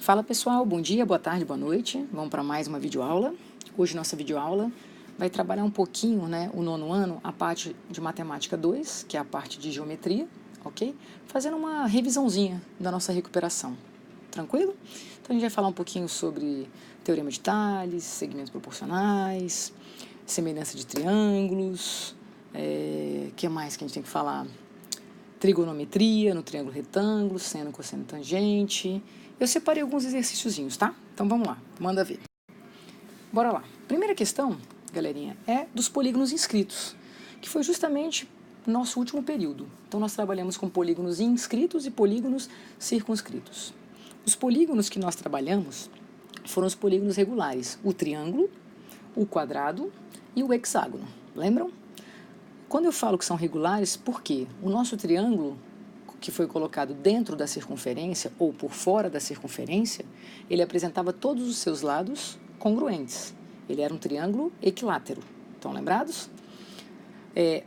Fala pessoal, bom dia, boa tarde, boa noite. Vamos para mais uma videoaula. Hoje nossa videoaula vai trabalhar um pouquinho, o nono ano, a parte de matemática 2, que é a parte de geometria, ok? Fazendo uma revisãozinha da nossa recuperação. Tranquilo? Então a gente vai falar um pouquinho sobre teorema de Tales, segmentos proporcionais, semelhança de triângulos, que mais que a gente tem que falar? Trigonometria no triângulo retângulo, seno, cosseno, tangente. Eu separei alguns exercíciozinhos, tá? Então vamos lá, manda ver. Bora lá. Primeira questão, galerinha, é dos polígonos inscritos, que foi justamente nosso último período. Então nós trabalhamos com polígonos inscritos e polígonos circunscritos. Os polígonos que nós trabalhamos foram os polígonos regulares, o triângulo, o quadrado e o hexágono. Lembram? Quando eu falo que são regulares, por quê? O nosso triângulo, que foi colocado dentro da circunferência ou por fora da circunferência, ele apresentava todos os seus lados congruentes. Ele era um triângulo equilátero. Estão lembrados?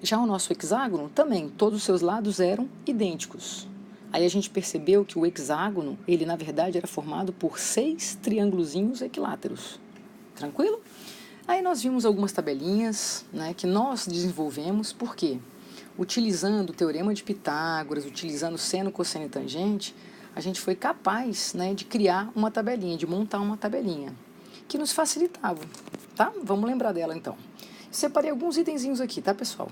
Já o nosso hexágono, também, todos os seus lados eram idênticos. Aí a gente percebeu que o hexágono, ele na verdade era formado por 6 triângulozinhos equiláteros. Tranquilo? Aí nós vimos algumas tabelinhas, que nós desenvolvemos, por quê? Utilizando o teorema de Pitágoras, utilizando seno, cosseno e tangente, a gente foi capaz, de criar uma tabelinha, de montar uma tabelinha, que nos facilitava, tá? Vamos lembrar dela então. Separei alguns itenzinhos aqui, tá, pessoal?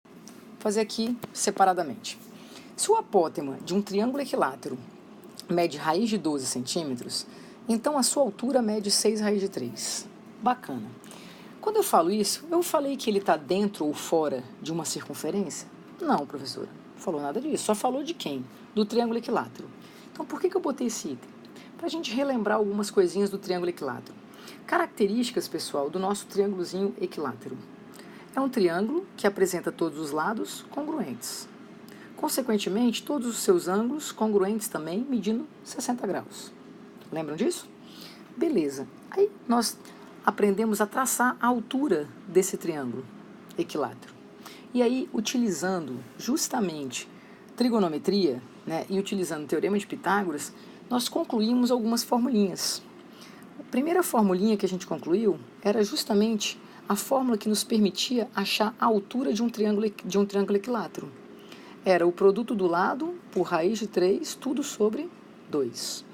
Vou fazer aqui separadamente. Se o apótema de um triângulo equilátero mede raiz de 12 centímetros, então a sua altura mede 6 raiz de 3. Bacana. Quando eu falo isso, eu falei que ele está dentro ou fora de uma circunferência? Não, professora, não falou nada disso. Só falou de quem? Do triângulo equilátero. Então, por que eu botei esse item? Para a gente relembrar algumas coisinhas do triângulo equilátero. Características, pessoal, do nosso triângulozinho equilátero. É um triângulo que apresenta todos os lados congruentes. Consequentemente, todos os seus ângulos congruentes também, medindo 60 graus. Lembram disso? Beleza. Aí nós aprendemos a traçar a altura desse triângulo equilátero. E aí, utilizando justamente trigonometria, e utilizando o teorema de Pitágoras, nós concluímos algumas formulinhas. A primeira formulinha que a gente concluiu era justamente a fórmula que nos permitia achar a altura de um triângulo equilátero. Era o produto do lado por raiz de 3, tudo sobre 2.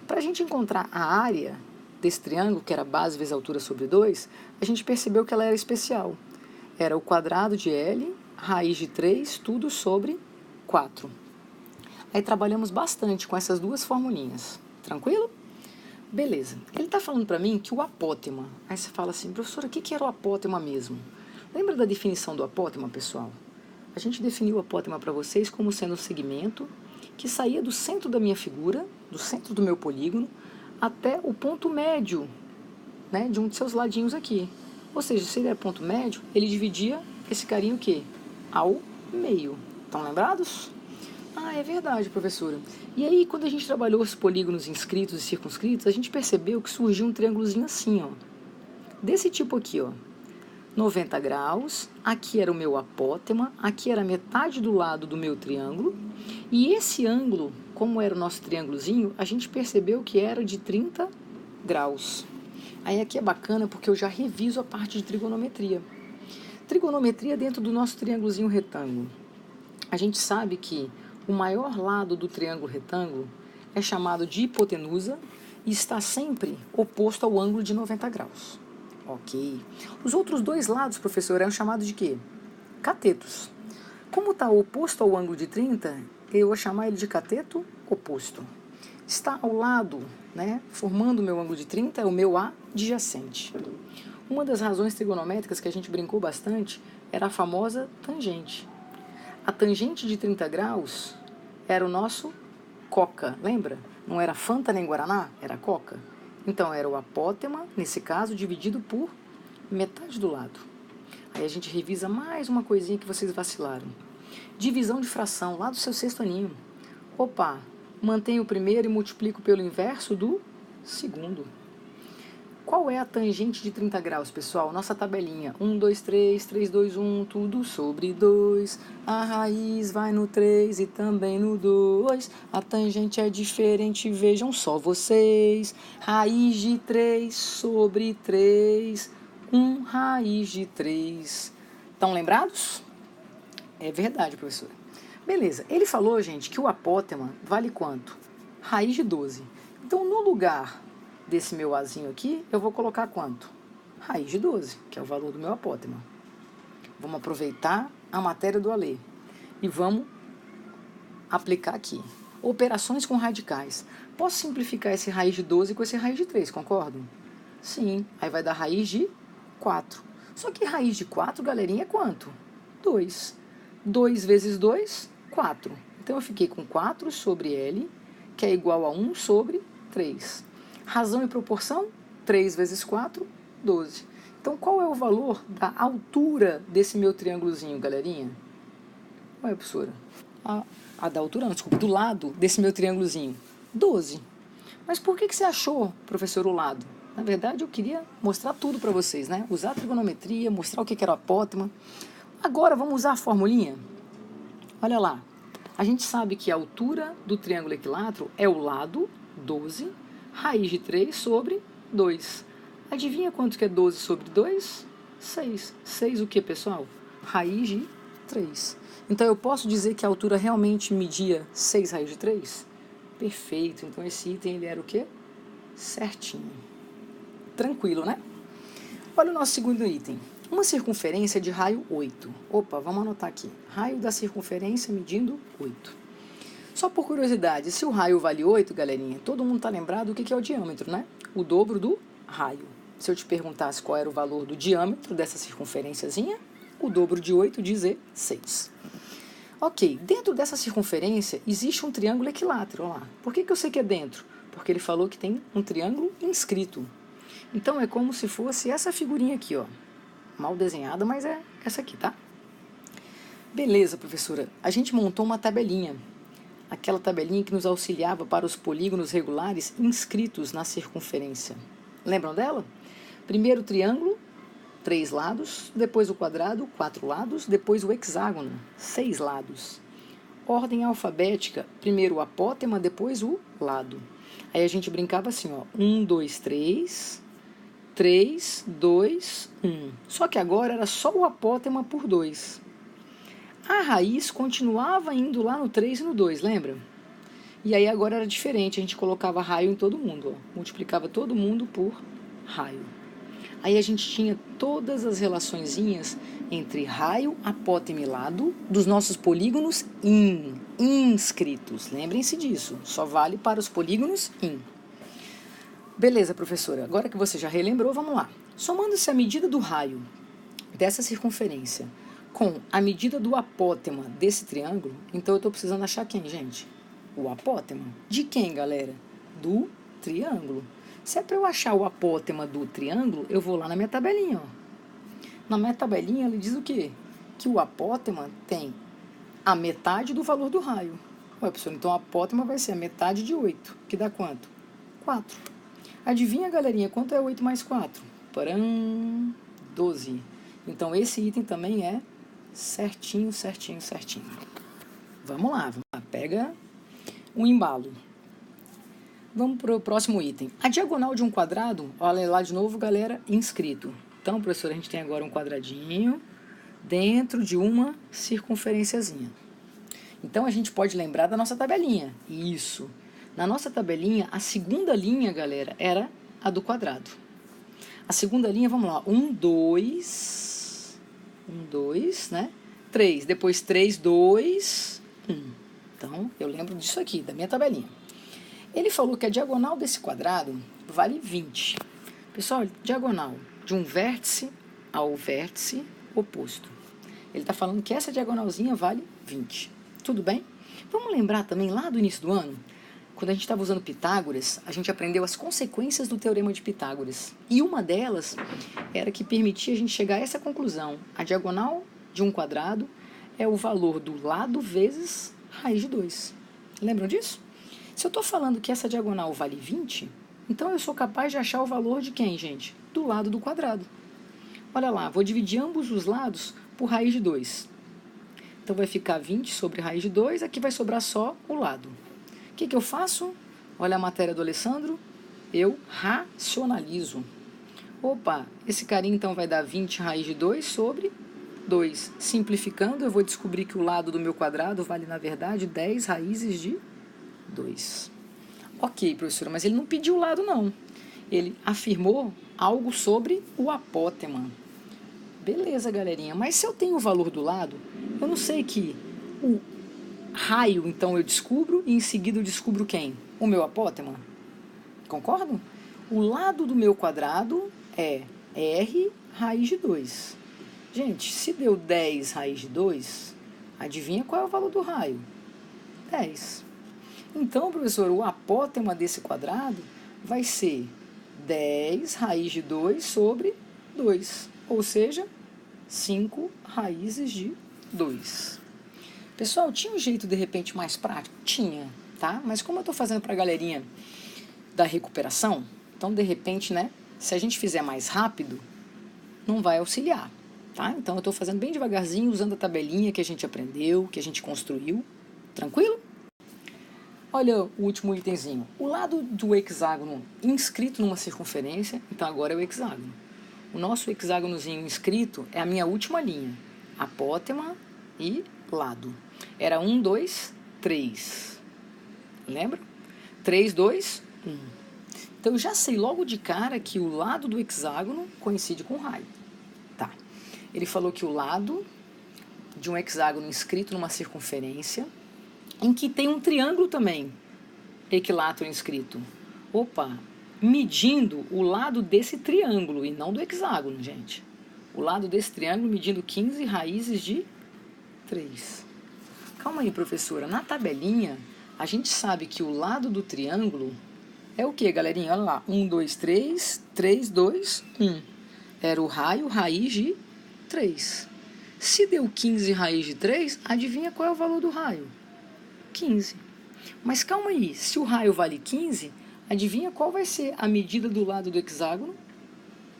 Para a gente encontrar a área desse triângulo, que era base vezes altura sobre 2, a gente percebeu que ela era especial. Era o quadrado de L, raiz de 3, tudo sobre 4. Aí trabalhamos bastante com essas duas formulinhas. Tranquilo? Beleza. Ele está falando para mim que o apótema... Aí você fala assim, professora, o que era o apótema mesmo? Lembra da definição do apótema, pessoal? A gente definiu o apótema para vocês como sendo um segmento que saía do centro da minha figura, do centro do meu polígono, até o ponto médio, de um de seus ladinhos aqui. Ou seja, se ele é ponto médio, ele dividia esse carinha o quê? Ao meio. Estão lembrados? Ah, é verdade, professora. E aí, quando a gente trabalhou os polígonos inscritos e circunscritos, a gente percebeu que surgiu um triângulozinho assim, ó. Desse tipo aqui, ó. 90 graus, aqui era o meu apótema, aqui era metade do lado do meu triângulo, e esse ângulo, como era o nosso triângulozinho, a gente percebeu que era de 30 graus. Aí aqui é bacana porque eu já reviso a parte de trigonometria. Trigonometria dentro do nosso triângulozinho retângulo. A gente sabe que o maior lado do triângulo retângulo é chamado de hipotenusa e está sempre oposto ao ângulo de 90 graus. Ok. Os outros dois lados, professor, eram chamados de quê? Catetos. Como está oposto ao ângulo de 30, eu vou chamar ele de cateto oposto. Está ao lado, formando o meu ângulo de 30, é o meu adjacente. Uma das razões trigonométricas que a gente brincou bastante era a famosa tangente. A tangente de 30 graus era o nosso coca, lembra? Não era Fanta nem Guaraná, era coca. Então, era o apótema, nesse caso, dividido por metade do lado. Aí a gente revisa mais uma coisinha que vocês vacilaram. Divisão de fração, lá do seu sexto aninho. Opa, mantenho o primeiro e multiplico pelo inverso do segundo. Qual é a tangente de 30 graus, pessoal? Nossa tabelinha. 1, 2, 3, 3, 2, 1, tudo sobre 2. A raiz vai no 3 e também no 2. A tangente é diferente, vejam só vocês. Raiz de 3 sobre 3. 1 raiz de 3. Estão lembrados? É verdade, professora. Beleza. Ele falou, gente, que o apótema vale quanto? Raiz de 12. Então, no lugar desse meu Azinho aqui, eu vou colocar quanto? Raiz de 12, que é o valor do meu apótema. Vamos aproveitar a matéria do Alê e vamos aplicar aqui. Operações com radicais. Posso simplificar esse raiz de 12 com esse raiz de 3, concordam? Sim, aí vai dar raiz de 4. Só que raiz de 4, galerinha, é quanto? 2. 2 vezes 2, 4. Então, eu fiquei com 4 sobre L, que é igual a 1 sobre 3. Razão e proporção, 3 vezes 4, 12. Então, qual é o valor da altura desse meu triângulozinho, galerinha? Ué, professora, a da altura não, desculpa, do lado desse meu triângulozinho, 12. Mas por que você achou, professor, o lado? Na verdade, eu queria mostrar tudo para vocês, né? Usar a trigonometria, mostrar o que era o apótema. Agora, vamos usar a formulinha? Olha lá. A gente sabe que a altura do triângulo equilátero é o lado, 12, raiz de 3 sobre 2. Adivinha quanto que é 12 sobre 2? 6. 6 o que, pessoal? Raiz de 3. Então, eu posso dizer que a altura realmente media 6 raiz de 3? Perfeito. Então, esse item ele era o quê? Certinho. Tranquilo, né? Olha o nosso segundo item. Uma circunferência de raio 8. Opa, vamos anotar aqui. Raio da circunferência medindo 8. Só por curiosidade, se o raio vale 8, galerinha, todo mundo está lembrado do que é o diâmetro, né? O dobro do raio. Se eu te perguntasse qual era o valor do diâmetro dessa circunferênciazinha, o dobro de 8 diz 6. Ok, dentro dessa circunferência existe um triângulo equilátero, olha lá. Por que eu sei que é dentro? Porque ele falou que tem um triângulo inscrito. Então, é como se fosse essa figurinha aqui, ó. Mal desenhada, mas é essa aqui, tá? Beleza, professora. A gente montou uma tabelinha. Aquela tabelinha que nos auxiliava para os polígonos regulares inscritos na circunferência. Lembram dela? Primeiro o triângulo, 3 lados, depois o quadrado, 4 lados, depois o hexágono, 6 lados. Ordem alfabética, primeiro o apótema, depois o lado. Aí a gente brincava assim, ó, 1, 2, 3, 3, 2, 1. Só que agora era só o apótema por 2. A raiz continuava indo lá no 3 e no 2, lembra? E aí agora era diferente, a gente colocava raio em todo mundo, ó, multiplicava todo mundo por raio. Aí a gente tinha todas as relaçõezinhas entre raio, apótema e lado dos nossos polígonos inscritos. Lembrem-se disso, só vale para os polígonos in. Beleza, professora, agora que você já relembrou, vamos lá. Somando-se a medida do raio dessa circunferência com a medida do apótema desse triângulo, então eu estou precisando achar quem, gente? O apótema. De quem, galera? Do triângulo. Se é para eu achar o apótema do triângulo, eu vou lá na minha tabelinha, ó. Na minha tabelinha, ele diz o quê? Que o apótema tem a metade do valor do raio. Ué, professor, então o apótema vai ser a metade de 8, que dá quanto? 4. Adivinha, galerinha, quanto é 8 mais 4? Param, 12. Então, esse item também é certinho, certinho, certinho. Vamos lá, pega um embalo. Vamos para o próximo item. A diagonal de um quadrado, olha lá de novo, galera, inscrito. Então, professor, a gente tem agora um quadradinho dentro de uma circunferenciazinha. Então, a gente pode lembrar da nossa tabelinha. Isso. Na nossa tabelinha, a segunda linha, galera, era a do quadrado. A segunda linha, vamos lá, 1, 2, né? 3, depois 3, 2, 1. Então, eu lembro disso aqui, da minha tabelinha. Ele falou que a diagonal desse quadrado vale 20. Pessoal, diagonal de um vértice ao vértice oposto. Ele está falando que essa diagonalzinha vale 20. Tudo bem? Vamos lembrar também lá do início do ano, quando a gente estava usando Pitágoras, a gente aprendeu as consequências do Teorema de Pitágoras. E uma delas era que permitia a gente chegar a essa conclusão. A diagonal de um quadrado é o valor do lado vezes raiz de 2. Lembram disso? Se eu estou falando que essa diagonal vale 20, Então, eu sou capaz de achar o valor de quem, gente? Do lado do quadrado. Olha lá, vou dividir ambos os lados por raiz de 2. Então, vai ficar 20 sobre raiz de 2, aqui vai sobrar só o lado. O que eu faço? Olha a matéria do Alessandro, eu racionalizo. Opa, esse carinha então vai dar 20 raiz de 2 sobre 2. Simplificando, eu vou descobrir que o lado do meu quadrado vale, na verdade, 10 raízes de 2. Ok, professora, mas ele não pediu o lado, não. Ele afirmou algo sobre o apótema. Beleza, galerinha, mas se eu tenho o valor do lado, eu não sei que o raio, então, eu descubro e em seguida eu descubro quem? O meu apótema. Concordam? O lado do meu quadrado é R raiz de 2. Gente, se deu 10 raiz de 2, adivinha qual é o valor do raio? 10. Então, professor, o apótema desse quadrado vai ser 10 raiz de 2 sobre 2, ou seja, 5 raízes de 2. Pessoal, tinha um jeito de repente mais prático? Tinha, tá? Mas como eu estou fazendo para a galerinha da recuperação, então de repente, né, se a gente fizer mais rápido, não vai auxiliar, tá? Então eu estou fazendo bem devagarzinho, usando a tabelinha que a gente aprendeu, que a gente construiu, tranquilo? Olha o último itemzinho. O lado do hexágono inscrito numa circunferência, então agora é o hexágono. O nosso hexágonozinho inscrito é a minha última linha. Apótema e lado. Era 1, 2, 3. Lembra? 3, 2, 1. Então eu já sei logo de cara que o lado do hexágono coincide com o raio. Tá. Ele falou que o lado de um hexágono inscrito numa circunferência, em que tem um triângulo também, equilátero inscrito. Opa, medindo o lado desse triângulo e não do hexágono, gente. O lado desse triângulo medindo 15 raízes de 3. Calma aí, professora. Na tabelinha, a gente sabe que o lado do triângulo é o que, galerinha? Olha lá. 1, 2, 3, 3, 2, 1. Era o raio, raiz de 3. Se deu 15 raiz de 3, adivinha qual é o valor do raio? 15. Mas calma aí, se o raio vale 15, adivinha qual vai ser a medida do lado do hexágono?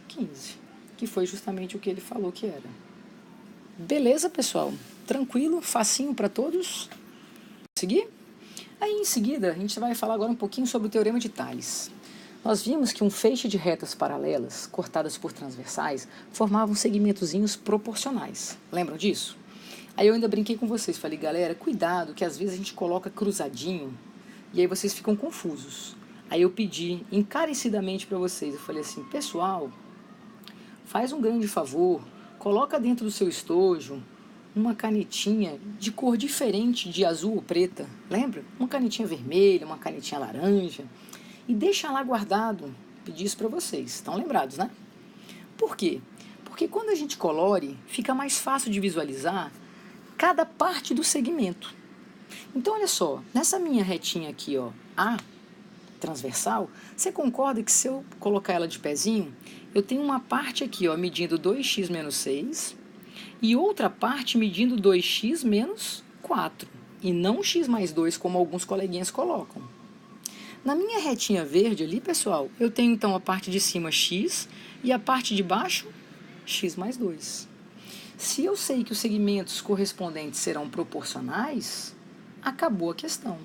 15, que foi justamente o que ele falou que era. Beleza, pessoal? Tranquilo, facinho para todos? Seguir? Aí, em seguida, a gente vai falar agora um pouquinho sobre o Teorema de Tales. Nós vimos que um feixe de retas paralelas, cortadas por transversais, formavam segmentozinhos proporcionais. Lembram disso? Aí eu ainda brinquei com vocês, falei, galera, cuidado, que às vezes a gente coloca cruzadinho e aí vocês ficam confusos. Aí eu pedi encarecidamente para vocês, eu falei assim, pessoal, faz um grande favor, coloca dentro do seu estojo uma canetinha de cor diferente de azul ou preta, lembra? Uma canetinha vermelha, uma canetinha laranja, e deixa lá guardado, pedi isso para vocês, estão lembrados, né? Por quê? Porque quando a gente colore, fica mais fácil de visualizar cada parte do segmento. Então, olha só, nessa minha retinha aqui, ó, A, transversal, você concorda que se eu colocar ela de pezinho, eu tenho uma parte aqui, ó, medindo 2x menos 6 e outra parte medindo 2x menos 4 e não x mais 2, como alguns coleguinhas colocam. Na minha retinha verde ali, pessoal, eu tenho então a parte de cima x e a parte de baixo x mais 2. Se eu sei que os segmentos correspondentes serão proporcionais, acabou a questão.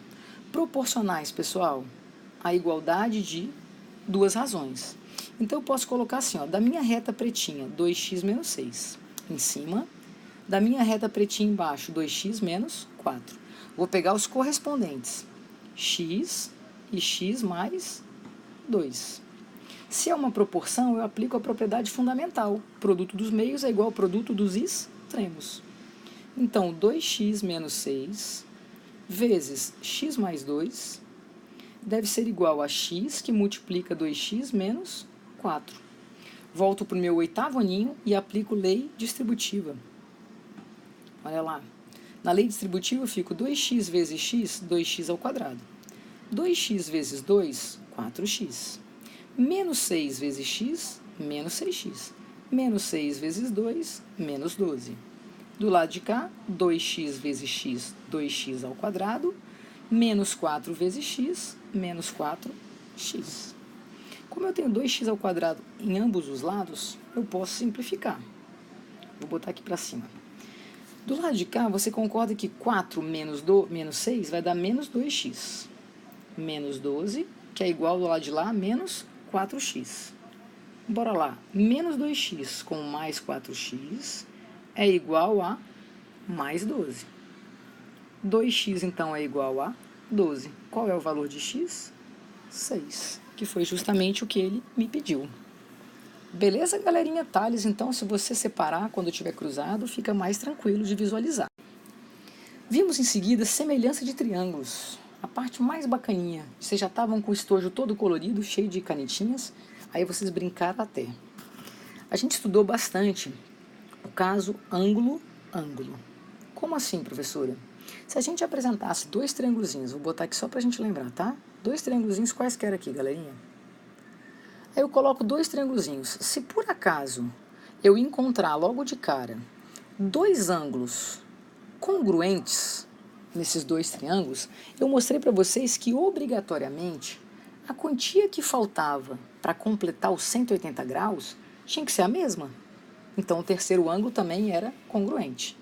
Proporcionais, pessoal, a igualdade de duas razões. Então, eu posso colocar assim, ó, da minha reta pretinha, 2x menos 6 em cima, da minha reta pretinha embaixo, 2x menos 4. Vou pegar os correspondentes, x e x mais 2. Se é uma proporção, eu aplico a propriedade fundamental. Produto dos meios é igual ao produto dos extremos. Então, 2x menos 6 vezes x mais 2 deve ser igual a x que multiplica 2x menos 4. Volto para o meu oitavo aninho e aplico lei distributiva. Olha lá. Na lei distributiva eu fico 2x vezes x, 2x ao quadrado. 2x vezes 2, 4x. Menos 6 vezes x, menos 6x. Menos 6 vezes 2, menos 12. Do lado de cá, 2x vezes x, 2x ao quadrado, menos 4 vezes x, menos 4x. Como eu tenho 2x ao quadrado em ambos os lados, eu posso simplificar. Vou botar aqui para cima. Do lado de cá, você concorda que 4 menos 6 vai dar menos 2x. Menos 12, que é igual do lado de lá, menos 4x. Bora lá. Menos 2x com mais 4x é igual a mais 12. 2x, então, é igual a 12. Qual é o valor de x? 6, que foi justamente o que ele me pediu. Beleza, galerinha? Tales, então, se você separar quando estiver cruzado, fica mais tranquilo de visualizar. Vimos em seguida semelhança de triângulos. A parte mais bacaninha. Vocês já estavam com o estojo todo colorido, cheio de canetinhas, aí vocês brincaram até. A gente estudou bastante o caso ângulo-ângulo. Como assim, professora? Se a gente apresentasse 2 triângulozinhos, vou botar aqui só pra gente lembrar, tá? 2 triângulozinhos quaisquer aqui, galerinha. Aí eu coloco 2 triângulozinhos. Se por acaso eu encontrar logo de cara 2 ângulos congruentes nesses 2 triângulos, eu mostrei para vocês que obrigatoriamente a quantia que faltava para completar os 180 graus tinha que ser a mesma. Então o terceiro ângulo também era congruente.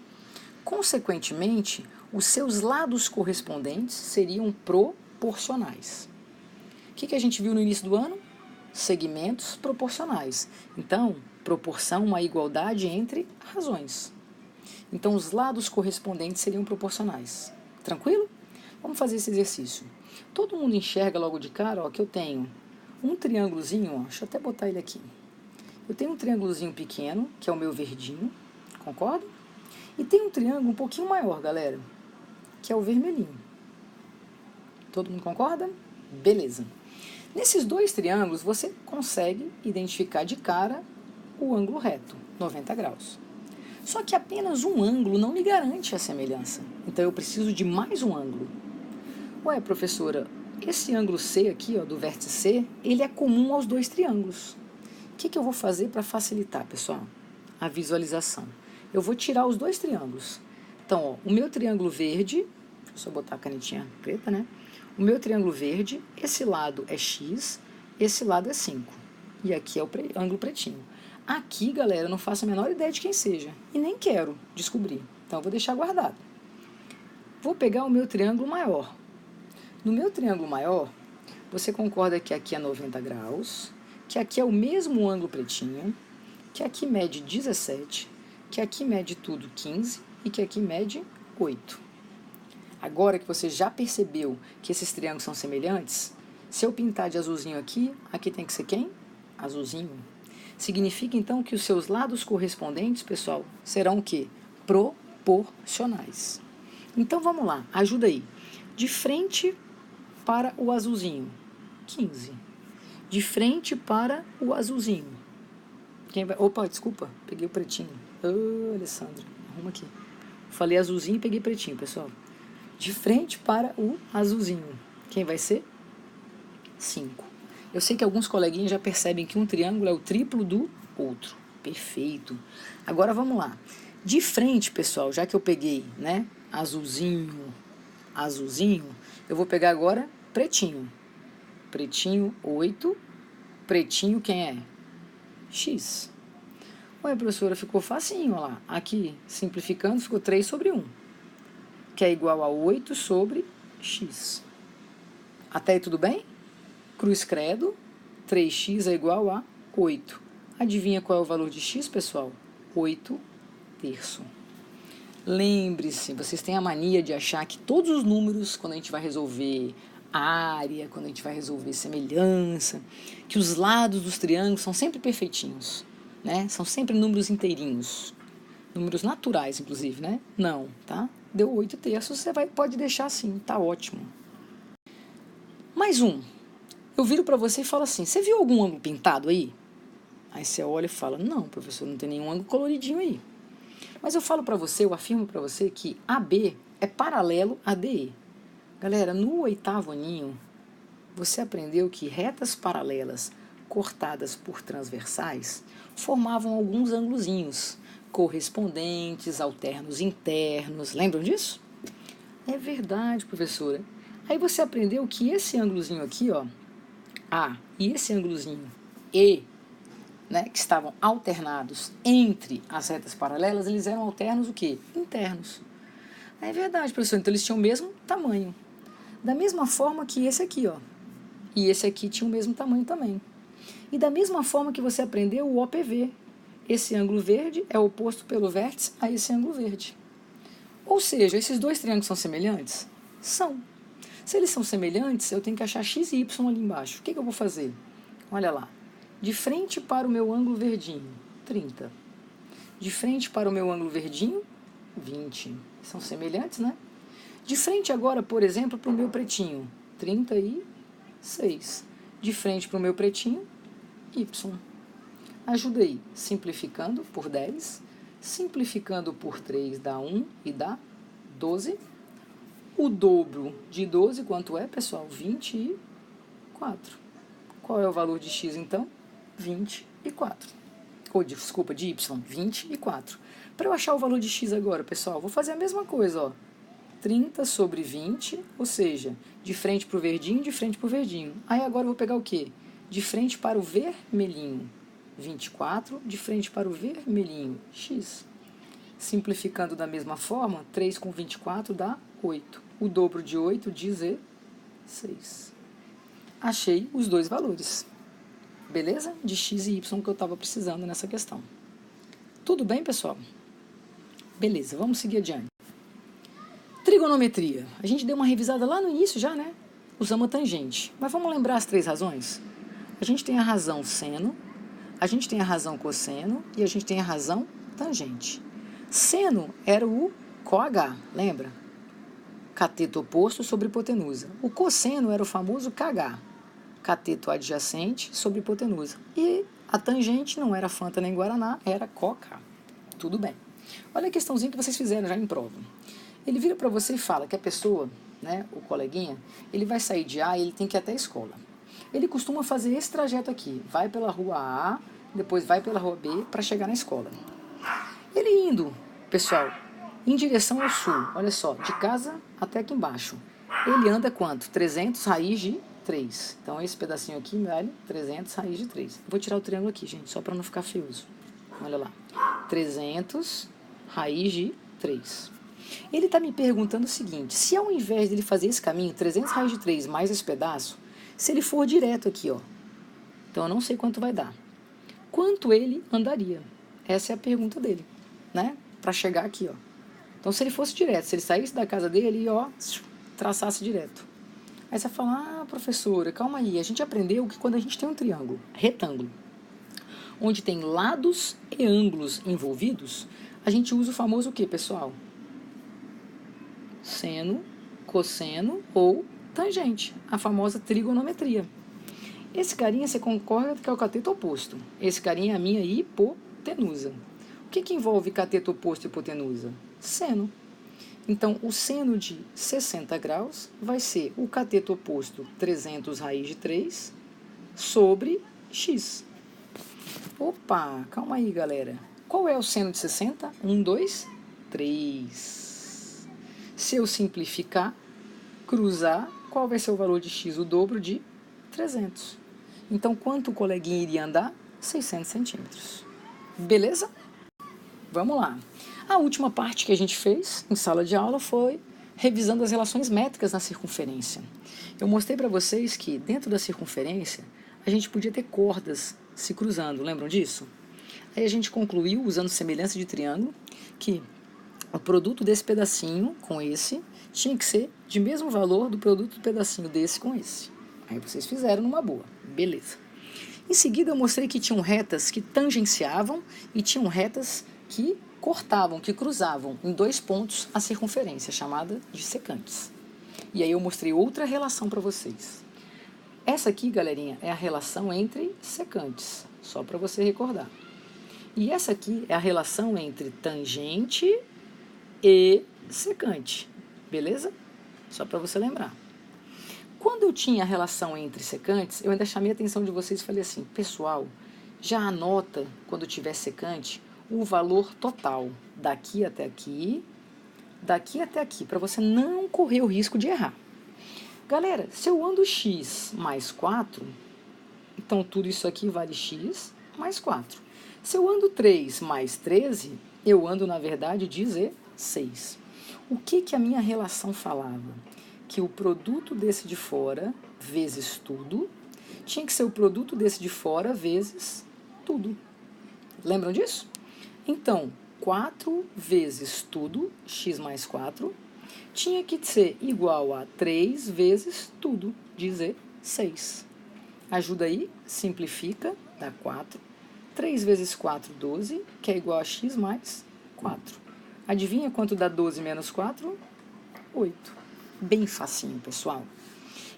Consequentemente, os seus lados correspondentes seriam proporcionais. O que a gente viu no início do ano? Segmentos proporcionais. Então, proporção, uma igualdade entre razões. Então, os lados correspondentes seriam proporcionais. Tranquilo? Vamos fazer esse exercício. Todo mundo enxerga logo de cara, ó, que eu tenho um triângulozinho, ó, deixa eu até botar ele aqui. Eu tenho um triângulozinho pequeno, que é o meu verdinho, concorda? E tem um triângulo um pouquinho maior, galera, que é o vermelhinho. Todo mundo concorda? Beleza. Nesses 2 triângulos, você consegue identificar de cara o ângulo reto, 90 graus. Só que apenas um ângulo não me garante a semelhança. Então, eu preciso de mais um ângulo. Ué, professora, esse ângulo C aqui, ó, do vértice C, ele é comum aos 2 triângulos. O que eu vou fazer para facilitar, pessoal? A visualização. Eu vou tirar os 2 triângulos. Então, ó, o meu triângulo verde, deixa eu só botar a canetinha preta, né? O meu triângulo verde, esse lado é x, esse lado é 5. E aqui é o ângulo pretinho. Aqui, galera, eu não faço a menor ideia de quem seja. E nem quero descobrir. Então, eu vou deixar guardado. Vou pegar o meu triângulo maior. No meu triângulo maior, você concorda que aqui é 90 graus, que aqui é o mesmo ângulo pretinho, que aqui mede 17, que aqui mede tudo 15 e que aqui mede 8. Agora que você já percebeu que esses triângulos são semelhantes, se eu pintar de azulzinho aqui, aqui tem que ser quem? Azulzinho. Significa, então, que os seus lados correspondentes, pessoal, serão o quê? Proporcionais. Então, vamos lá, ajuda aí. De frente para o azulzinho, 15. De frente para o azulzinho. Quem vai... Opa, desculpa, peguei o pretinho. Ô, Alessandra, arruma aqui. Falei azulzinho e peguei pretinho, pessoal. De frente para o azulzinho. Quem vai ser? 5. Eu sei que alguns coleguinhas já percebem que um triângulo é o triplo do outro. Perfeito. Agora vamos lá. De frente, pessoal, já que eu peguei, né, azulzinho, eu vou pegar agora pretinho. Pretinho, 8. Pretinho, quem é? X. Ué, professora, ficou facinho, ó lá. Aqui, simplificando, ficou 3 sobre 1. Que é igual a 8 sobre x. Até aí tudo bem? Cruz credo, 3x é igual a 8. Adivinha qual é o valor de x, pessoal? 8 terço. Lembre-se, vocês têm a mania de achar que todos os números, quando a gente vai resolver área, quando a gente vai resolver semelhança, que os lados dos triângulos são sempre perfeitinhos, né? São sempre números inteirinhos. Números naturais, inclusive, né? Não, tá? Deu 8 terços, você pode deixar assim, tá ótimo. Mais um. Eu viro para você e falo assim, você viu algum ângulo pintado aí? Aí você olha e fala, não, professor, não tem nenhum ângulo coloridinho aí. Mas eu falo para você, eu afirmo para você que AB é paralelo a DE. Galera, no 8º aninho, você aprendeu que retas paralelas cortadas por transversais formavam alguns ângulozinhos correspondentes, alternos internos. Lembram disso? É verdade, professora. Aí você aprendeu que esse ângulozinho aqui, ó, A e esse ângulozinho E, né, que estavam alternados entre as retas paralelas, eles eram alternos o quê? Internos. É verdade, professor, então eles tinham o mesmo tamanho. Da mesma forma que esse aqui, ó. E esse aqui tinha o mesmo tamanho também. E da mesma forma que você aprendeu o OPV. Esse ângulo verde é oposto pelo vértice a esse ângulo verde. Ou seja, esses dois triângulos são semelhantes? São. Se eles são semelhantes, eu tenho que achar x e y ali embaixo. O que eu vou fazer? Olha lá. De frente para o meu ângulo verdinho, 30. De frente para o meu ângulo verdinho, 20. São semelhantes, né? De frente agora, por exemplo, para o meu pretinho, 36. De frente para o meu pretinho, y. Ajudei, simplificando por 10, simplificando por 3 dá 1 e dá 12. O dobro de 12, quanto é, pessoal? 24. Qual é o valor de x, então? 24. Ou, desculpa, de y, 24. Para eu achar o valor de x agora, pessoal, vou fazer a mesma coisa, ó. 30 sobre 20, ou seja, de frente para o verdinho, de frente para o verdinho. Aí agora eu vou pegar o quê? De frente para o vermelhinho, 24, de frente para o vermelhinho, x. Simplificando da mesma forma, 3 com 24 dá 8. O dobro de 8, 16. Achei os dois valores. Beleza? De x e y que eu estava precisando nessa questão. Tudo bem, pessoal? Beleza, vamos seguir adiante. Trigonometria. A gente deu uma revisada lá no início já, né? Usamos a tangente. Mas vamos lembrar as 3 razões? A gente tem a razão seno, a gente tem a razão cosseno e a gente tem a razão tangente. Seno era o COH, lembra? Cateto oposto sobre hipotenusa. O cosseno era o famoso KH, cateto adjacente sobre hipotenusa. E a tangente não era Fanta nem Guaraná, era COCA. Tudo bem. Olha a questãozinha que vocês fizeram já em prova. Ele vira para você e fala que a pessoa, né, o coleguinha, ele vai sair de A e ele tem que ir até a escola. Ele costuma fazer esse trajeto aqui. Vai pela rua A, depois vai pela rua B para chegar na escola. Ele indo, pessoal, em direção ao sul, olha só, de casa até aqui embaixo. Ele anda quanto? 300 raiz de 3. Então, esse pedacinho aqui vale 300 raiz de 3. Vou tirar o triângulo aqui, gente, só para não ficar feioso. Olha lá. 300 raiz de 3. Ele está me perguntando o seguinte, se ao invés dele fazer esse caminho, 300 raiz de 3 mais esse pedaço, se ele for direto aqui, ó, então eu não sei quanto vai dar. Quanto ele andaria? Essa é a pergunta dele, né? Para chegar aqui, ó. Então, se ele fosse direto, se ele saísse da casa dele e, ó, traçasse direto. Aí você fala, professora, calma aí, a gente aprendeu que quando a gente tem um triângulo, retângulo, onde tem lados e ângulos envolvidos, a gente usa o famoso o quê, pessoal? Seno, cosseno ou tangente, a famosa trigonometria. Esse carinha, você concorda que é o cateto oposto. Esse carinha é a minha hipotenusa. O que envolve cateto oposto e hipotenusa? Seno. Então, o seno de 60 graus vai ser o cateto oposto 300 raiz de 3 sobre x. Opa, calma aí, galera. Qual é o seno de 60? 1, 2, 3. Se eu simplificar, cruzar, qual vai ser o valor de x? O dobro de 300. Então, quanto o coleguinha iria andar? 600 centímetros. Beleza? Vamos lá. A última parte que a gente fez em sala de aula foi revisando as relações métricas na circunferência. Eu mostrei para vocês que dentro da circunferência a gente podia ter cordas se cruzando, lembram disso? Aí a gente concluiu, usando semelhança de triângulo, que o produto desse pedacinho com esse tinha que ser de mesmo valor do produto do pedacinho desse com esse. Aí vocês fizeram numa boa. Beleza. Em seguida eu mostrei que tinham retas que tangenciavam e tinham retas que cortavam, que cruzavam em 2 pontos a circunferência, chamada de secantes. E aí eu mostrei outra relação para vocês. Essa aqui, galerinha, é a relação entre secantes, só para você recordar. E essa aqui é a relação entre tangente e secante, beleza? Só para você lembrar. Quando eu tinha a relação entre secantes, eu ainda chamei a atenção de vocês e falei assim, pessoal, já anota, quando tiver secante, o valor total daqui até aqui, para você não correr o risco de errar. Galera, se eu ando x mais 4, Então, tudo isso aqui vale x mais 4. Se eu ando 3 mais 13, eu ando, na verdade, 16. O que a minha relação falava? Que o produto desse de fora vezes tudo tinha que ser o produto desse de fora vezes tudo. Lembram disso? Então, 4 vezes tudo, x mais 4, tinha que ser igual a 3 vezes tudo, 16. Ajuda aí, simplifica, dá 4. 3 vezes 4, 12, que é igual a x mais 4. Adivinha quanto dá 12 menos 4? 8. Bem facinho, pessoal.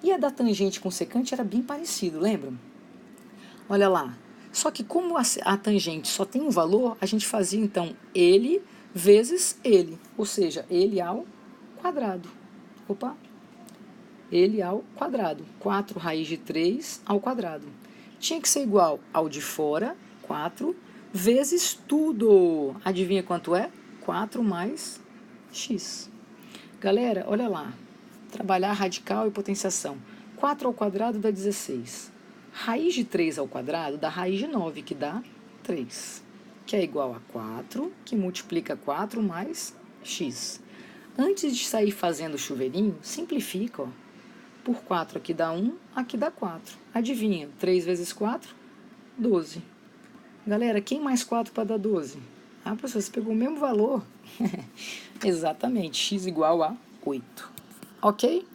E a da tangente com secante era bem parecido, lembram? Olha lá. Só que como a tangente só tem um valor, a gente fazia então ele vezes ele, ou seja, ele ao quadrado. Opa! Ele ao quadrado. 4 raiz de 3 ao quadrado. Tinha que ser igual ao de fora, 4, vezes tudo. Adivinha quanto é? 4 mais x. Galera, olha lá. Trabalhar radical e potenciação. 4 ao quadrado dá 16. Raiz de 3 ao quadrado dá raiz de 9, que dá 3. Que é igual a 4, que multiplica 4 mais x. Antes de sair fazendo chuveirinho, simplifica, ó. Por 4 aqui dá 1, aqui dá 4. Adivinha, 3 vezes 4, 12. Galera, quem mais 4 para dar 12? Ah, professor, você pegou o mesmo valor. Exatamente, x igual a 8. Ok?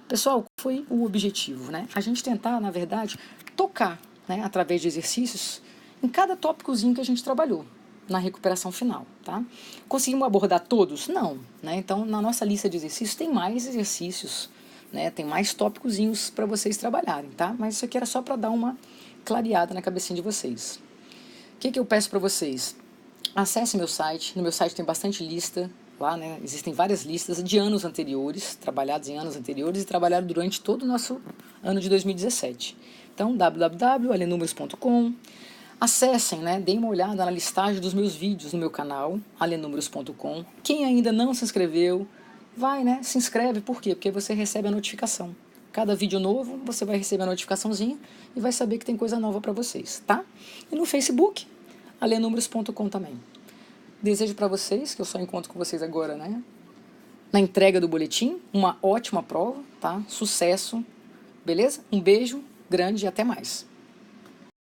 Pessoal, qual foi o objetivo, né? A gente tentar, na verdade, tocar, né, através de exercícios em cada tópicozinho que a gente trabalhou na recuperação final, tá? Conseguimos abordar todos? Não, né? Então, na nossa lista de exercícios tem mais exercícios, né? Tem mais tópicozinhos para vocês trabalharem, tá? Mas isso aqui era só para dar uma clareada na cabecinha de vocês. O que eu peço para vocês? Acesse meu site. No meu site tem bastante lista lá, né? Existem várias listas de anos anteriores, trabalhados em anos anteriores e trabalhados durante todo o nosso ano de 2017. Então, www.alenúmeros.com. Acessem, né? Deem uma olhada na listagem dos meus vídeos no meu canal, alenúmeros.com. Quem ainda não se inscreveu, vai, né? Se inscreve. Por quê? Porque você recebe a notificação. Cada vídeo novo, você vai receber a notificaçãozinha e vai saber que tem coisa nova para vocês, tá? E no Facebook, alenúmeros.com também. Desejo para vocês, que eu só encontro com vocês agora, né? Na entrega do boletim, uma ótima prova, tá? Sucesso, beleza? Um beijo grande e até mais.